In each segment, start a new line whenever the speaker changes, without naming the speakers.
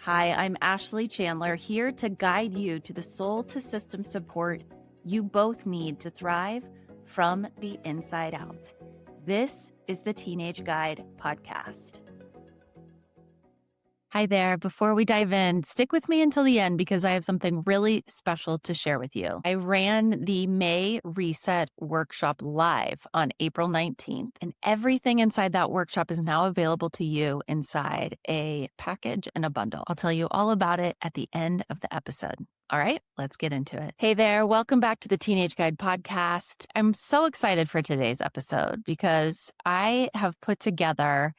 Hi, I'm Ashley Chandler, here to guide you to the soul to system support you both need to thrive from the inside out. This is the Teenage Guide podcast. Hi there. Before we dive in, stick with me until the end because I have something really special to share with you. I ran the May Reset Workshop live on April 19th, and everything inside that workshop is now available to you inside a package and a bundle. I'll tell you all about it at the end of the episode. All right, let's get into it. Hey there. Welcome back to the Teenage Guide podcast. I'm so excited for today's episode because I have put together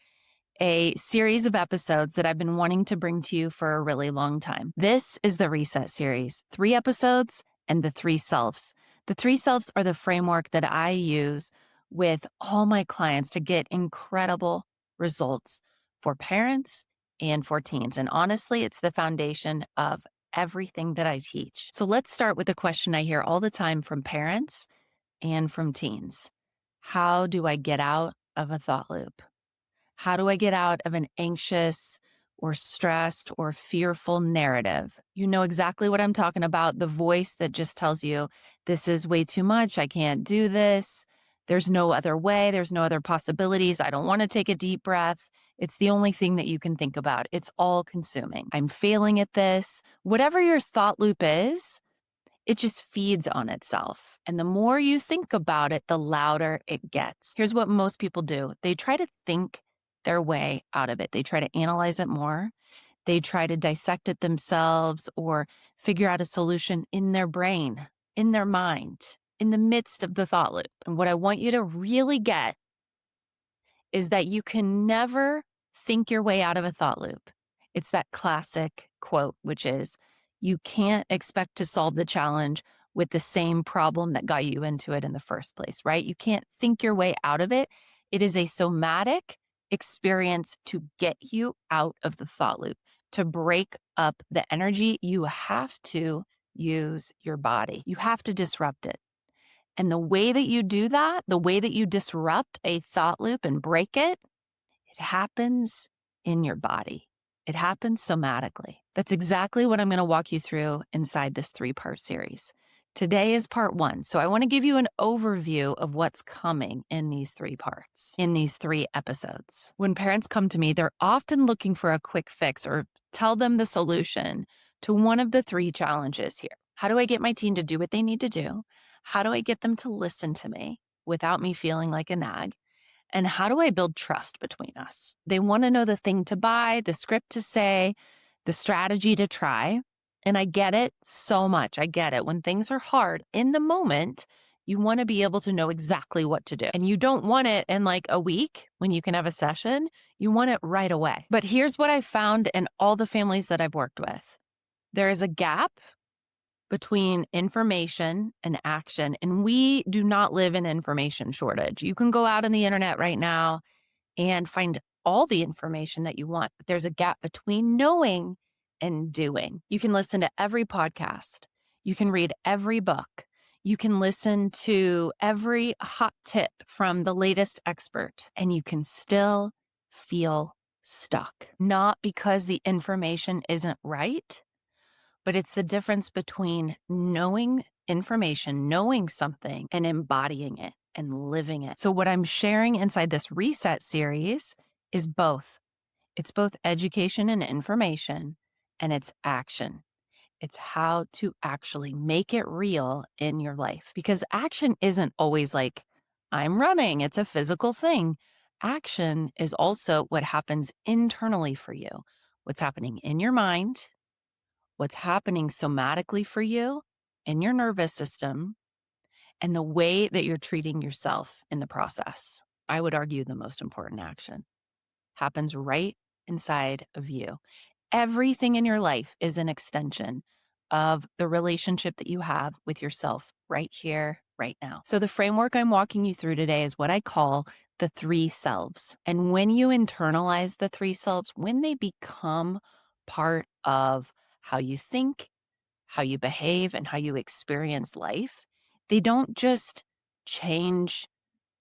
a series of episodes that I've been wanting to bring to you for a really long time. This is the Reset series, 3 episodes and the Three Selves. The Three Selves are the framework that I use with all my clients to get incredible results for parents and for teens. And honestly, it's the foundation of everything that I teach. So let's start with a question I hear all the time from parents and from teens. How do I get out of a thought loop? How do I get out of an anxious or stressed or fearful narrative? You know exactly what I'm talking about. The voice that just tells you, this is way too much. I can't do this. There's no other way. There's no other possibilities. I don't want to take a deep breath. It's the only thing that you can think about. It's all consuming. I'm failing at this. Whatever your thought loop is, it just feeds on itself. And the more you think about it, the louder it gets. Here's what most people do. They try to think their way out of it. They try to analyze it more. They try to dissect it themselves or figure out a solution in their brain, in their mind, in the midst of the thought loop. And what I want you to really get is that you can never think your way out of a thought loop. It's that classic quote, which is, you can't expect to solve the challenge with the same problem that got you into it in the first place, right? You can't think your way out of it. It is a somatic experience to get you out of the thought loop. To break up the energy, you have to use your body. You have to disrupt it. And the way that you do that, the way that you disrupt a thought loop and break it, it happens in your body. It happens somatically. That's exactly what I'm going to walk you through inside this 3-part series. Today is part 1. So I want to give you an overview of what's coming in these 3 parts, in these 3 episodes. When parents come to me, they're often looking for a quick fix or tell them the solution to one of the 3 challenges here. How do I get my teen to do what they need to do? How do I get them to listen to me without me feeling like a nag? And how do I build trust between us? They want to know the thing to buy, the script to say, the strategy to try. And I get it so much. I get it. When things are hard in the moment, you want to be able to know exactly what to do. And you don't want it in like a week when you can have a session. You want it right away. But here's what I found in all the families that I've worked with. There is a gap between information and action. And we do not live in information shortage. You can go out on the internet right now and find all the information that you want, but there's a gap between knowing and doing. You can listen to every podcast. You can read every book. You can listen to every hot tip from the latest expert, and you can still feel stuck. Not because the information isn't right, but it's the difference between knowing information, knowing something, and embodying it and living it. So what I'm sharing inside this Reset series is both. It's both education and information, and it's action. It's how to actually make it real in your life. Because action isn't always like, I'm running. It's a physical thing. Action is also what happens internally for you, what's happening in your mind, what's happening somatically for you in your nervous system, and the way that you're treating yourself in the process. I would argue the most important action happens right inside of you. Everything in your life is an extension of the relationship that you have with yourself right here, right now. So the framework I'm walking you through today is what I call the 3 selves. And when you internalize the 3 selves, when they become part of how you think, how you behave, and how you experience life, they don't just change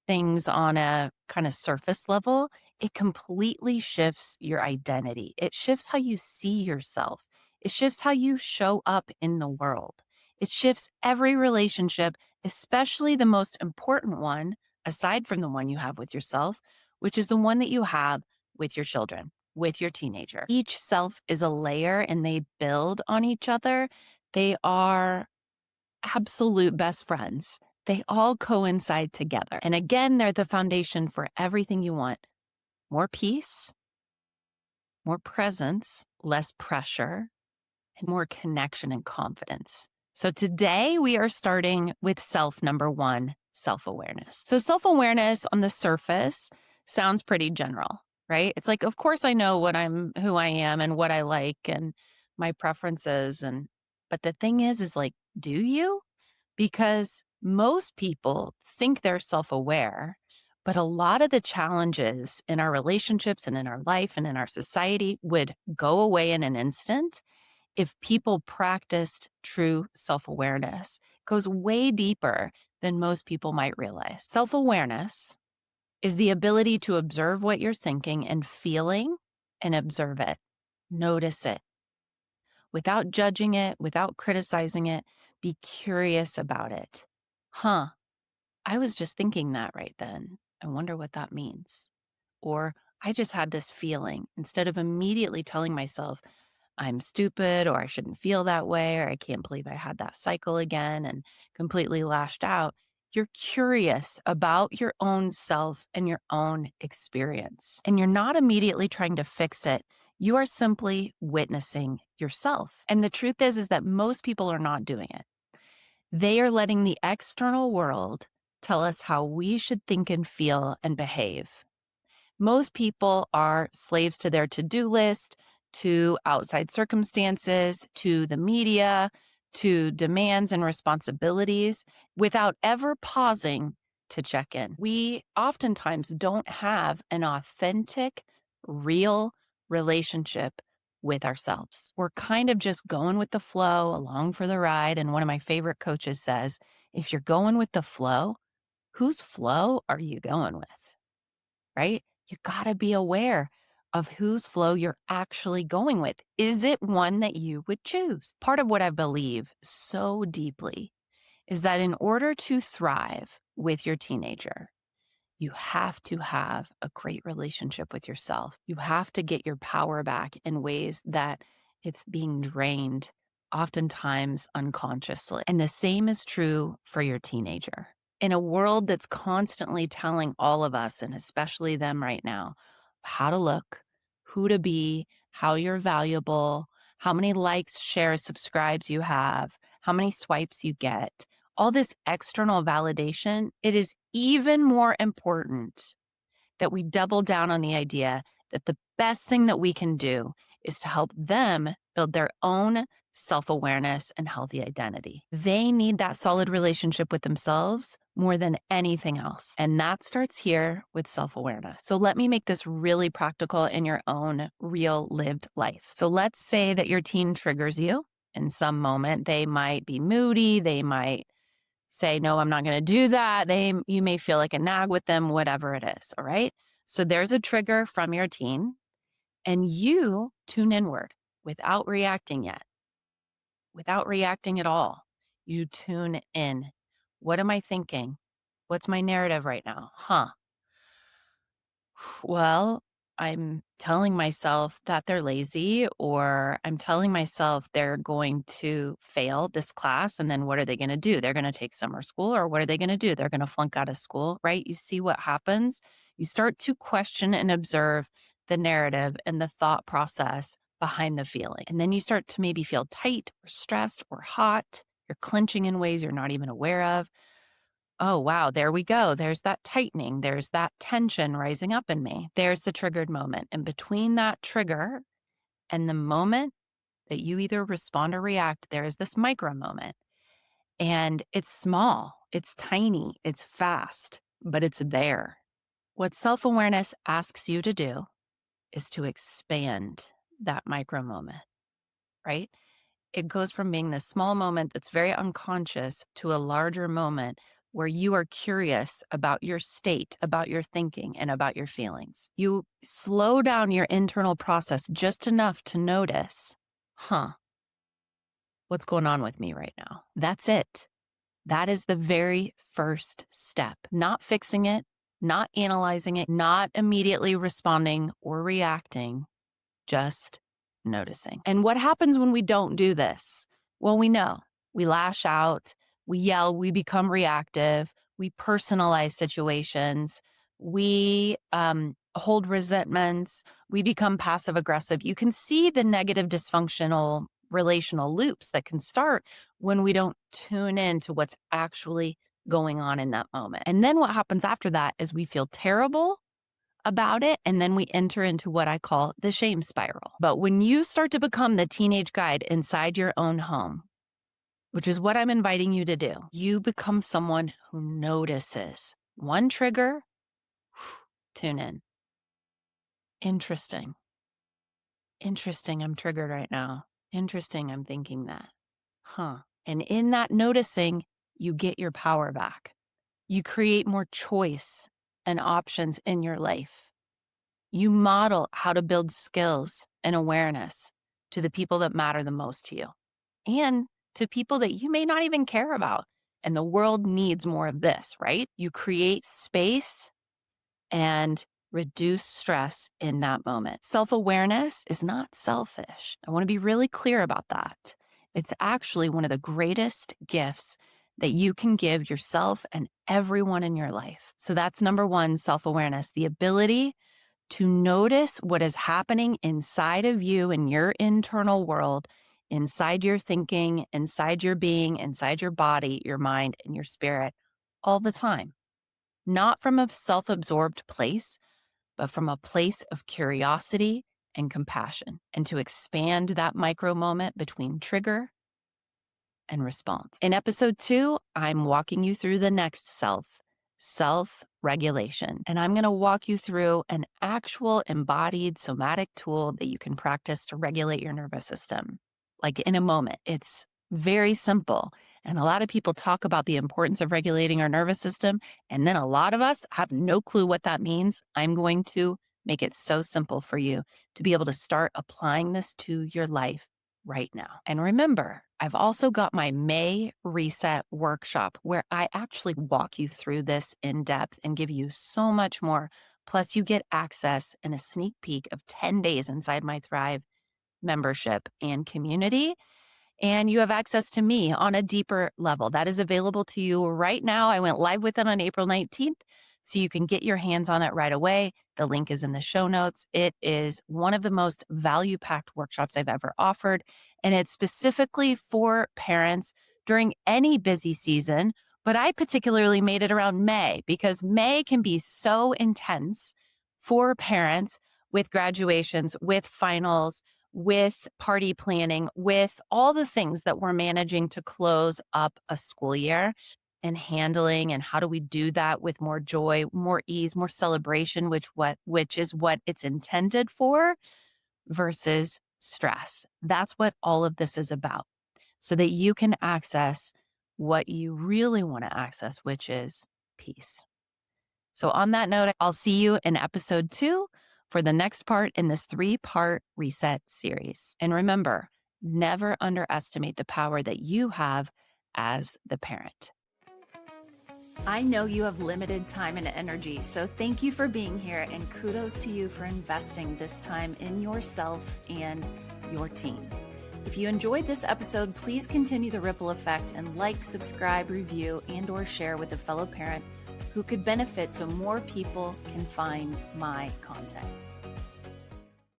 things on a kind of surface level. it completely shifts your identity. It shifts how you see yourself. It shifts how you show up in the world. It shifts every relationship, especially the most important one, aside from the one you have with yourself, which is the one that you have with your children, with your teenager. Each self is a layer and they build on each other. They are absolute best friends. They all coincide together. And again, they're the foundation for everything you want: more peace, more presence, less pressure, and more connection and confidence. So today we are starting with self number one, self-awareness. So self-awareness on the surface sounds pretty general, right? It's like, of course I know who I am and what I like and my preferences. But the thing is like, do you? Because most people think they're self-aware, but a lot of the challenges in our relationships and in our life and in our society would go away in an instant if people practiced true self-awareness. It goes way deeper than most people might realize. Self-awareness is the ability to observe what you're thinking and feeling and observe it. Notice it without judging it, without criticizing it. Be curious about it. Huh, I was just thinking that right then. I wonder what that means. Or I just had this feeling. Instead of immediately telling myself, I'm stupid, or I shouldn't feel that way, or I can't believe I had that cycle again and completely lashed out, you're curious about your own self and your own experience. And you're not immediately trying to fix it. You are simply witnessing yourself. And the truth is that most people are not doing it. They are letting the external world tell us how we should think and feel and behave. Most people are slaves to their to-do list, to outside circumstances, to the media, to demands and responsibilities, without ever pausing to check in. We oftentimes don't have an authentic, real relationship with ourselves. We're kind of just going with the flow, along for the ride. And one of my favorite coaches says, if you're going with the flow, whose flow are you going with? Right? You got to be aware of whose flow you're actually going with. Is it one that you would choose? Part of what I believe so deeply is that in order to thrive with your teenager, you have to have a great relationship with yourself. You have to get your power back in ways that it's being drained, oftentimes unconsciously. And the same is true for your teenager. In a world that's constantly telling all of us, and especially them right now, how to look, who to be, how you're valuable, how many likes, shares, subscribes you have, how many swipes you get, all this external validation, it is even more important that we double down on the idea that the best thing that we can do is to help them build their own self-awareness and healthy identity. They need that solid relationship with themselves more than anything else. And that starts here with self-awareness. So let me make this really practical in your own real lived life. So let's say that your teen triggers you in some moment. They might be moody. They might say, no, I'm not going to do that. You may feel like a nag with them, whatever it is. All right. So there's a trigger from your teen and you tune inward without reacting yet, without reacting at all. You tune in. What am I thinking? What's my narrative right now? Well, I'm telling myself that they're lazy, or I'm telling myself they're going to fail this class. And then what are they going to do? They're going to take summer school, or what are they going to do? They're going to flunk out of school, right? You see what happens? You start to question and observe the narrative and the thought process behind the feeling. And then you start to maybe feel tight or stressed or hot. You're clenching in ways you're not even aware of. Oh, wow, there we go. There's that tightening. There's that tension rising up in me. There's the triggered moment. And between that trigger and the moment that you either respond or react, there is this micro moment. And it's small, it's tiny, it's fast, but it's there. What self-awareness asks you to do is to expand that micro moment, right? It goes from being this small moment that's very unconscious to a larger moment, where you are curious about your state, about your thinking, and about your feelings. You slow down your internal process just enough to notice, what's going on with me right now? That's it. That is the very first step. Not fixing it, not analyzing it, not immediately responding or reacting, just noticing. And what happens when we don't do this? Well, we know. We lash out, we yell, we become reactive, we personalize situations, we hold resentments, we become passive aggressive. You can see the negative dysfunctional relational loops that can start when we don't tune in to what's actually going on in that moment. And then what happens after that is we feel terrible about it, and then we enter into what I call the shame spiral. But when you start to become the teenage guide inside your own home, which is what I'm inviting you to do, you become someone who notices one trigger, tune in. Interesting. Interesting, I'm triggered right now. Interesting, I'm thinking that. And in that noticing, you get your power back. You create more choice and options in your life. You model how to build skills and awareness to the people that matter the most to you and to people that you may not even care about. And the world needs more of this, right? You create space and reduce stress in that moment. Self-awareness is not selfish. I want to be really clear about that. It's actually one of the greatest gifts that you can give yourself and everyone in your life. So that's number one, self-awareness, the ability to notice what is happening inside of you in your internal world, inside your thinking, inside your being, inside your body, your mind, and your spirit all the time. Not from a self-absorbed place, but from a place of curiosity and compassion, and to expand that micro moment between trigger and response. In episode 2, I'm walking you through the next self-regulation. And I'm going to walk you through an actual embodied somatic tool that you can practice to regulate your nervous system. Like in a moment. It's very simple. And a lot of people talk about the importance of regulating our nervous system. And then a lot of us have no clue what that means. I'm going to make it so simple for you to be able to start applying this to your life right now. And remember, I've also got my May Reset workshop where I actually walk you through this in depth and give you so much more. Plus, you get access and a sneak peek of 10 days inside my Thrive membership and community. And you have access to me on a deeper level. That is available to you right now. I went live with it on April 19th, so you can get your hands on it right away. The link is in the show notes. It is one of the most value-packed workshops I've ever offered, and it's specifically for parents during any busy season, but I particularly made it around May because May can be so intense for parents with graduations, with finals, with party planning, with all the things that we're managing to close up a school year and handling. And how do we do that with more joy, more ease, more celebration, which is what it's intended for, versus stress. That's what all of this is about, so that you can access what you really want to access, which is peace. So on that note, I'll see you in episode 2 for the next part in this 3-part reset series. And remember, never underestimate the power that you have as the parent. I know you have limited time and energy, so thank you for being here, and kudos to you for investing this time in yourself and your team. If you enjoyed this episode, please continue the ripple effect and like, subscribe, review, and/or share with a fellow parent who could benefit so more people can find my content.